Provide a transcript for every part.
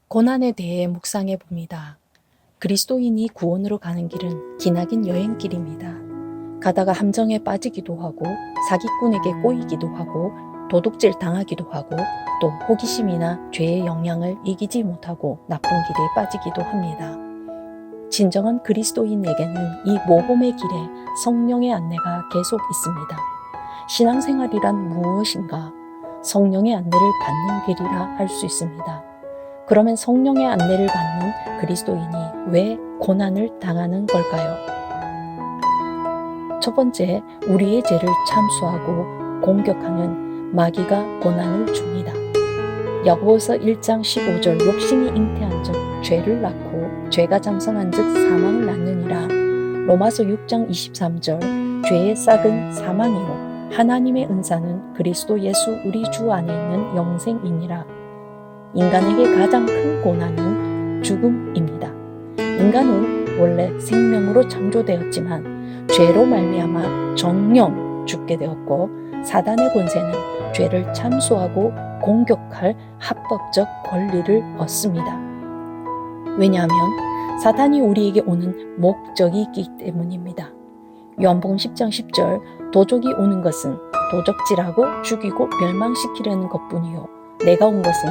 고난에 대해 묵상해 봅니다. 그리스도인이 구원으로 가는 길은 기나긴 여행길입니다. 가다가 함정에 빠지기도 하고 사기꾼에게 꼬이기도 하고 도둑질 당하기도 하고 또 호기심이나 죄의 영향을 이기지 못하고 나쁜 길에 빠지기도 합니다. 진정한 그리스도인에게는 이 모험의 길에 성령의 안내가 계속 있습니다. 신앙생활이란 무엇인가? 성령의 안내를 받는 길이라 할 수 있습니다. 그러면 성령의 안내를 받는 그리스도인이 왜 고난을 당하는 걸까요? 첫 번째, 우리의 죄를 참수하고 공격하는 마귀가 고난을 줍니다. 야고보서 1장 15절 욕심이 잉태한 즉 죄를 낳고 죄가 장성한 즉 사망을 낳느니라. 로마서 6장 23절 죄의 싹은 사망이요 하나님의 은사는 그리스도 예수 우리 주 안에 있는 영생이니라. 인간에게 가장 큰 고난은 죽음입니다. 인간은 원래 생명으로 창조되었지만 죄로 말미암아 정령 죽게 되었고 사단의 권세는 죄를 참수하고 공격할 합법적 권리를 얻습니다. 왜냐하면 사탄이 우리에게 오는 목적이 있기 때문입니다. 요한복음 10장 10절 도적이 오는 것은 도적질하고 죽이고 멸망시키려는 것뿐이요 내가 온 것은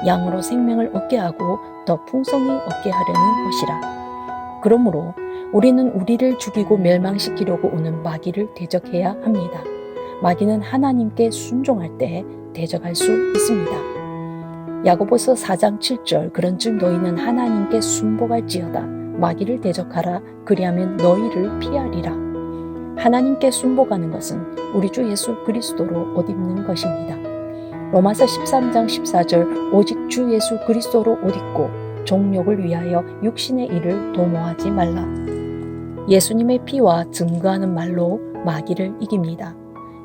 양으로 생명을 얻게 하고 더 풍성히 얻게 하려는 것이라. 그러므로 우리는 우리를 죽이고 멸망시키려고 오는 마귀를 대적해야 합니다. 마귀는 하나님께 순종할 때 대적할 수 있습니다. 야고보서 4장 7절 그런즉 너희는 하나님께 순복할지어다 마귀를 대적하라 그리하면 너희를 피하리라. 하나님께 순복하는 것은 우리 주 예수 그리스도로 옷 입는 것입니다. 로마서 13장 14절 오직 주 예수 그리스도로 옷 입고 종욕을 위하여 육신의 일을 도모하지 말라. 예수님의 피와 증거하는 말로 마귀를 이깁니다.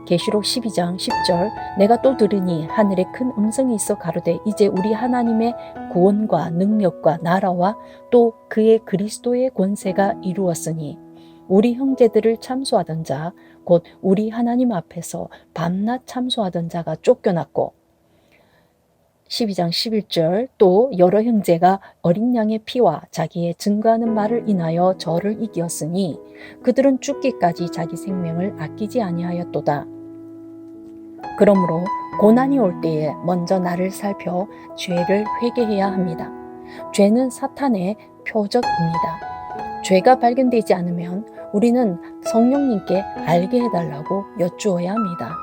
계시록 12장 10절 내가 또 들으니 하늘에 큰 음성이 있어 가로되 이제 우리 하나님의 구원과 능력과 나라와 또 그의 그리스도의 권세가 이루었으니 우리 형제들을 참소하던 자 곧 우리 하나님 앞에서 밤낮 참소하던 자가 쫓겨났고 12장 11절 또 여러 형제가 어린 양의 피와 자기의 증거하는 말을 인하여 저를 이기었으니 그들은 죽기까지 자기 생명을 아끼지 아니하였도다. 그러므로 고난이 올 때에 먼저 나를 살펴 죄를 회개해야 합니다. 죄는 사탄의 표적입니다. 죄가 발견되지 않으면 우리는 성령님께 알게 해달라고 여쭈어야 합니다.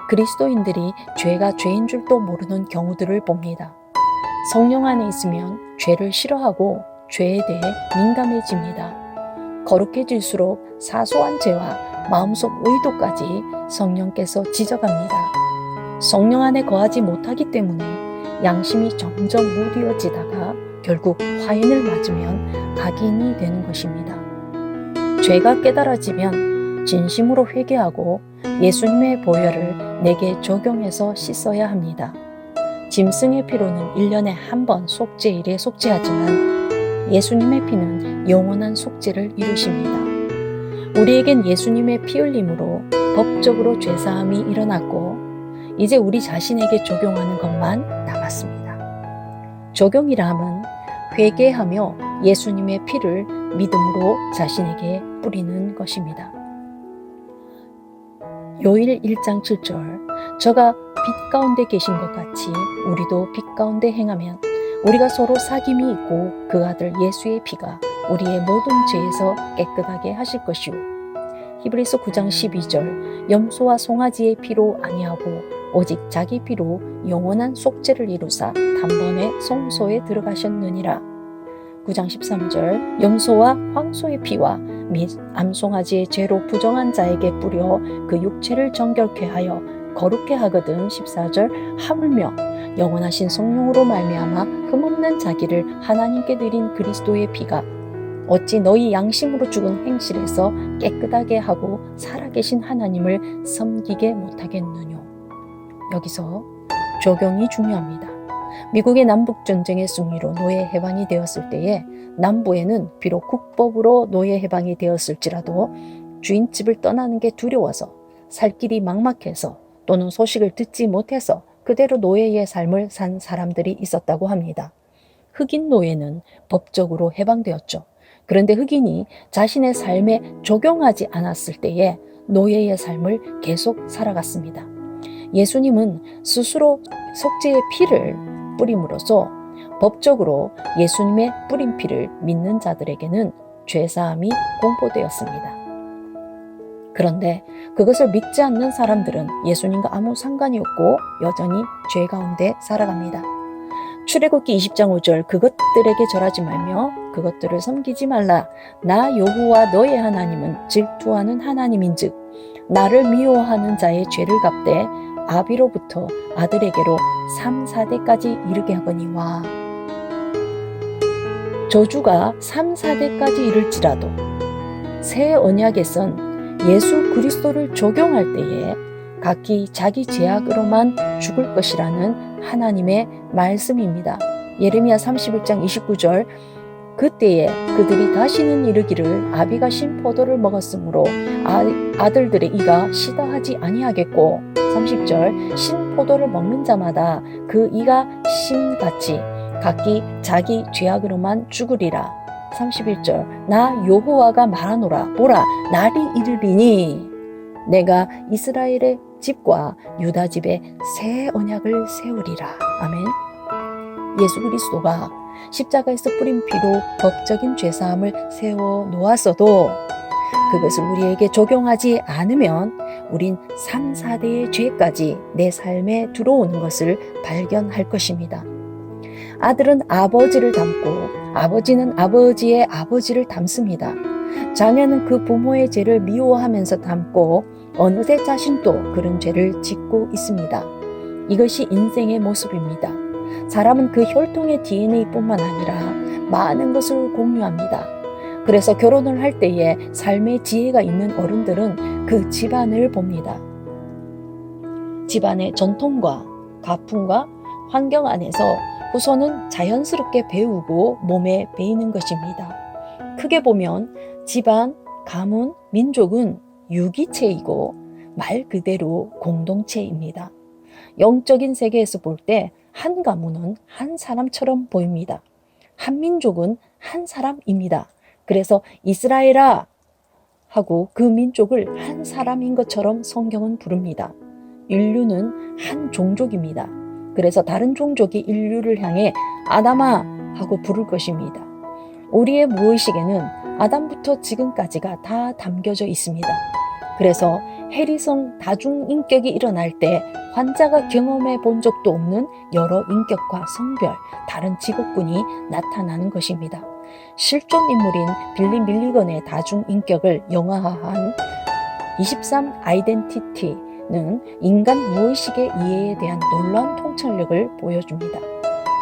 그리스도인들이 죄가 죄인 줄도 모르는 경우들을 봅니다. 성령 안에 있으면 죄를 싫어하고 죄에 대해 민감해집니다. 거룩해질수록 사소한 죄와 마음속 의도까지 성령께서 지적합니다. 성령 안에 거하지 못하기 때문에 양심이 점점 무뎌지다가 결국 화인을 맞으면 악인이 되는 것입니다. 죄가 깨달아지면 진심으로 회개하고 예수님의 보혈을 내게 적용해서 씻어야 합니다. 짐승의 피로는 1년에 한 번 속죄일에 속죄하지만 예수님의 피는 영원한 속죄를 이루십니다. 우리에겐 예수님의 피 흘림으로 법적으로 죄사함이 일어났고 이제 우리 자신에게 적용하는 것만 남았습니다. 적용이라 함은 회개하며 예수님의 피를 믿음으로 자신에게 뿌리는 것입니다. 요일 1장 7절 저가 빛 가운데 계신 것 같이 우리도 빛 가운데 행하면 우리가 서로 사귐이 있고 그 아들 예수의 피가 우리의 모든 죄에서 깨끗하게 하실 것이요. 히브리서 9장 12절 염소와 송아지의 피로 아니하고 오직 자기 피로 영원한 속죄를 이루사 단번에 성소에 들어가셨느니라. 9장 13절 염소와 황소의 피와 및 암송아지의 죄로 부정한 자에게 뿌려 그 육체를 정결케 하여 거룩케 하거든. 14절 하물며 영원하신 성령으로 말미암아 흠없는 자기를 하나님께 드린 그리스도의 피가 어찌 너희 양심으로 죽은 행실에서 깨끗하게 하고 살아계신 하나님을 섬기게 못하겠느뇨. 여기서 적용이 중요합니다. 미국의 남북전쟁의 승리로 노예 해방이 되었을 때에 남부에는 비록 국법으로 노예 해방이 되었을지라도 주인집을 떠나는 게 두려워서 살 길이 막막해서 또는 소식을 듣지 못해서 그대로 노예의 삶을 산 사람들이 있었다고 합니다. 흑인 노예는 법적으로 해방되었죠. 그런데 흑인이 자신의 삶에 적용하지 않았을 때에 노예의 삶을 계속 살아갔습니다. 예수님은 스스로 속죄의 피를 뿌림으로써 법적으로 예수님의 뿌린 피를 믿는 자들에게는 죄사함이 공포되었습니다. 그런데 그것을 믿지 않는 사람들은 예수님과 아무 상관이 없고 여전히 죄 가운데 살아갑니다. 출애굽기 20장 5절 그것들에게 절하지 말며 그것들을 섬기지 말라. 나 여호와 너의 하나님은 질투하는 하나님인즉 나를 미워하는 자의 죄를 갚되 아비로부터 아들에게로 3, 4대까지 이르게 하거니와. 저주가 3, 4대까지 이를지라도 새 언약에선 예수 그리스도를 적용할 때에 각기 자기 죄악으로만 죽을 것이라는 하나님의 말씀입니다. 예레미야 31장 29절 그때에 그들이 다시는 이르기를 아비가 신 포도를 먹었으므로 아들들의 이가 시다하지 아니하겠고 30절 신 포도를 먹는 자마다 그 이가 신같이 각기 자기 죄악으로만 죽으리라. 31절 나 여호와가 말하노라 보라 날이 이르리니 내가 이스라엘의 집과 유다 집에 새 언약을 세우리라. 아멘. 예수 그리스도가 십자가에서 뿌린 피로 법적인 죄사함을 세워 놓았어도 그것을 우리에게 적용하지 않으면 우린 3, 4대의 죄까지 내 삶에 들어오는 것을 발견할 것입니다. 아들은 아버지를 닮고 아버지는 아버지의 아버지를 닮습니다. 자녀는 그 부모의 죄를 미워하면서 닮고 어느새 자신도 그런 죄를 짓고 있습니다. 이것이 인생의 모습입니다. 사람은 그 혈통의 DNA뿐만 아니라 많은 것을 공유합니다. 그래서 결혼을 할 때에 삶의 지혜가 있는 어른들은 그 집안을 봅니다. 집안의 전통과 가풍과 환경 안에서 후손은 자연스럽게 배우고 몸에 배이는 것입니다. 크게 보면 집안, 가문, 민족은 유기체이고 말 그대로 공동체입니다. 영적인 세계에서 볼 때 한 가문은 한 사람처럼 보입니다. 한 민족은 한 사람입니다. 그래서 이스라엘아 하고 그 민족을 한 사람인 것처럼 성경은 부릅니다. 인류는 한 종족입니다. 그래서 다른 종족이 인류를 향해 아담아 하고 부를 것입니다. 우리의 무의식에는 아담부터 지금까지가 다 담겨져 있습니다. 그래서 해리성 다중인격이 일어날 때 환자가 경험해 본 적도 없는 여러 인격과 성별, 다른 직업군이 나타나는 것입니다. 실존 인물인 빌리 밀리건의 다중인격을 영화화한 23 아이덴티티는 인간 무의식의 이해에 대한 놀라운 통찰력을 보여줍니다.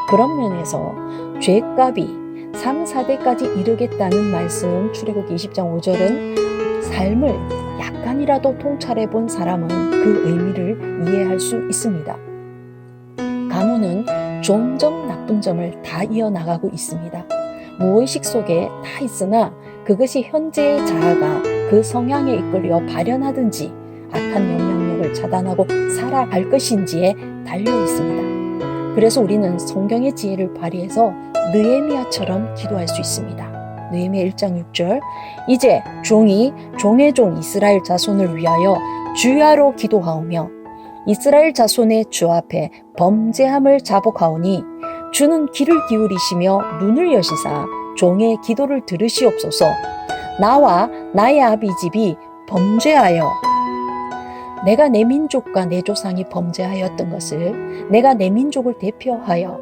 그런 면에서 죄값이 3, 4대까지 이르겠다는 말씀 출애굽기 20장 5절은 삶을 약간이라도 통찰해 본 사람은 그 의미를 이해할 수 있습니다. 가문은 좋은 점, 나쁜 점을 다 이어나가고 있습니다. 무의식 속에 다 있으나 그것이 현재의 자아가 그 성향에 이끌려 발현하든지 악한 영향력을 차단하고 살아갈 것인지에 달려 있습니다. 그래서 우리는 성경의 지혜를 발휘해서 느헤미야처럼 기도할 수 있습니다. 느헤미야 1장 6절 이제 종이 종의 종 이스라엘 자손을 위하여 주야로 기도하오며 이스라엘 자손의 주 앞에 범죄함을 자복하오니 주는 귀를 기울이시며 눈을 여시사 종의 기도를 들으시옵소서. 나와 나의 아비 집이 범죄하여 내가 내 민족과 내 조상이 범죄하였던 것을 내가 내 민족을 대표하여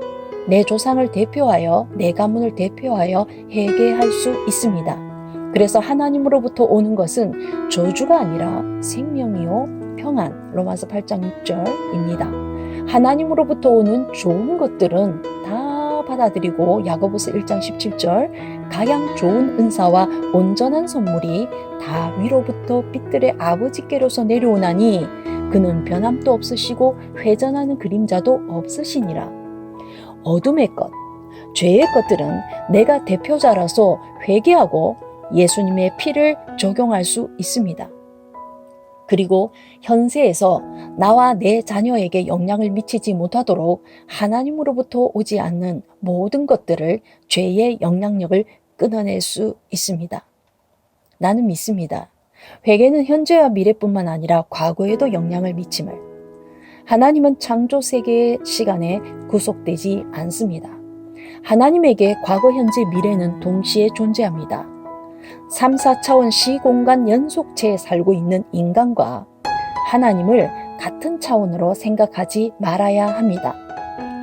내 조상을 대표하여 내 가문을 대표하여 회개할 수 있습니다. 그래서 하나님으로부터 오는 것은 저주가 아니라 생명이요 평안 로마서 8장 6절입니다. 하나님으로부터 오는 좋은 것들은 다 받아들이고 야고보서 1장 17절 가장 좋은 은사와 온전한 선물이 다 위로부터 빛들의 아버지께로서 내려오나니 그는 변함도 없으시고 회전하는 그림자도 없으시니라. 어둠의 것, 죄의 것들은 내가 대표자라서 회개하고 예수님의 피를 적용할 수 있습니다. 그리고 현세에서 나와 내 자녀에게 영향을 미치지 못하도록 하나님으로부터 오지 않는 모든 것들을 죄의 영향력을 끊어낼 수 있습니다. 나는 믿습니다. 회개는 현재와 미래뿐만 아니라 과거에도 영향을 미침을. 하나님은 창조 세계의 시간에 구속되지 않습니다. 하나님에게 과거, 현재, 미래는 동시에 존재합니다. 3, 4차원 시공간 연속체에 살고 있는 인간과 하나님을 같은 차원으로 생각하지 말아야 합니다.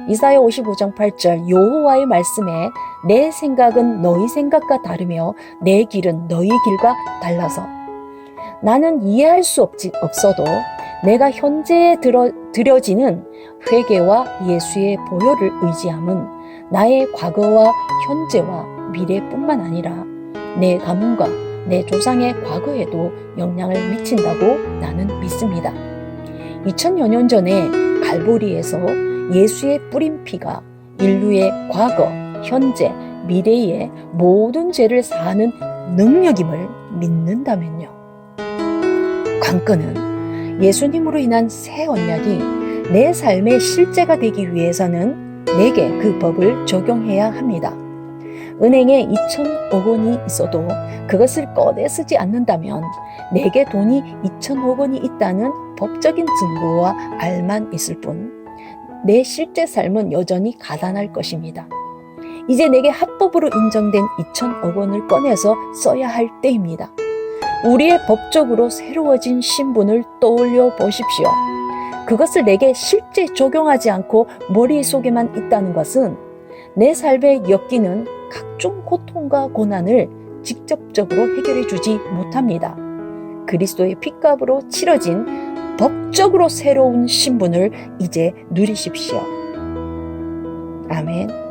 이사야 55장 8절 여호와의 말씀에 내 생각은 너희 생각과 다르며 내 길은 너희 길과 달라서 나는 이해할 수 없어도 내가 현재에 드려지는 회개와 예수의 보혈을 의지함은 나의 과거와 현재와 미래뿐만 아니라 내 가문과 내 조상의 과거에도 영향을 미친다고 나는 믿습니다. 2000여 년 전에 갈보리에서 예수의 뿌린 피가 인류의 과거, 현재, 미래의 모든 죄를 사하는 능력임을 믿는다면요. 관건은 예수님으로 인한 새 언약이 내 삶의 실제가 되기 위해서는 내게 그 법을 적용해야 합니다. 은행에 2,000억 원이 있어도 그것을 꺼내 쓰지 않는다면 내게 돈이 2,000억 원이 있다는 법적인 증거와 알만 있을 뿐 내 실제 삶은 여전히 가난할 것입니다. 이제 내게 합법으로 인정된 2,000억 원을 꺼내서 써야 할 때입니다. 우리의 법적으로 새로워진 신분을 떠올려 보십시오. 그것을 내게 실제 적용하지 않고 머릿속에만 있다는 것은 내 삶에 엮이는 각종 고통과 고난을 직접적으로 해결해 주지 못합니다. 그리스도의 핏값으로 치러진 법적으로 새로운 신분을 이제 누리십시오. 아멘.